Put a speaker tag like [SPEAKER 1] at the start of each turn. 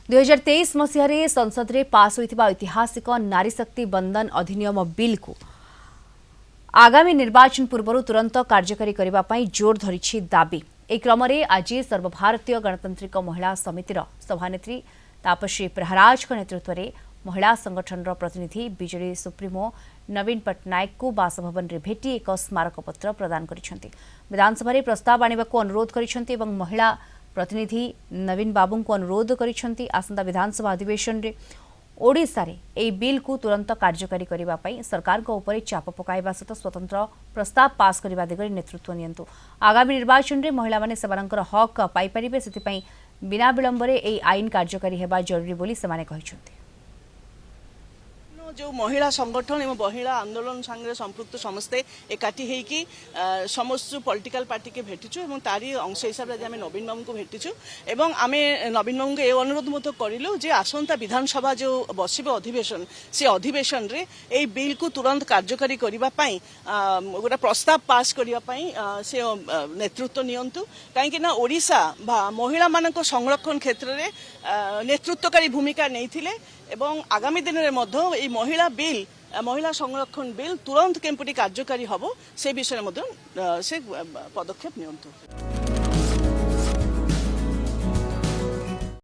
[SPEAKER 1] 2023 मसीह संसद में पास होइथिबा ऐतिहासिक नारी शक्ति बंधन अधिनियम बिल को आगामी निर्वाचन पूर्व तुरंत कार्यकारी करने जोर धरी दाबी। एक क्रम में आज सर्वभारतीय गणतांत्रिक महिला समितिर सभानेत्री तापसी प्रहराज नेतृत्व में महिला संगठन प्रतिनिधि बीजेडी सुप्रीमो नवीन पट्टनायक को बासभवन में भेटी एक स्मारक पत्र प्रदान करिसेंति। विधानसभा प्रस्ताव आने को अनुरोध करिसेंति एवं महिला प्रतिनिधि नवीन बाबू को अनुरोध करिसेंति आसंता विधानसभा अधिवेशन रे ओडिशा रे एई बिल को तुरंत कार्यकारी करबा पई सरकार को ऊपर चाप पकाइबा सहित स्वतंत्र प्रस्ताव पास करबा दिगरे नेतृत्व नियंतु। आगामी निर्वाचन रे महिला माने सेमानकर हक पाई परिबे सेति पई बिना विलंबरे एई आईन कार्यकारी हेबा जरूरी बोली सेमाने कहिसेंति।
[SPEAKER 2] जो महिला संगठन एवं महिला आंदोलन संगे संपृक्त समस्ते एकाठी होगी समस्त पॉलिटिकल पार्टी के भेटिचु एवं तारी अंश हिसाब से आम नवीन बाबू को भेटिचु एवं आम नवीन बाबू को अनुरोध करूँ जे आसंता विधानसभा जो बस अधिवेशन से अधिवेशन रे ए बिल को तुरंत कार्यकारी करने गोटे प्रस्ताव पास करने से नेतृत्व नियंतु कहीं ओडिशा महिला मान संरक्षण क्षेत्र में नेतृत्वकारी भूमिका नहीं एवं आगामी दिन में महिला संरक्षण बिल तुरंत केमपटी कार्यकारी हम से विषय से पदक्षेप नियंतु।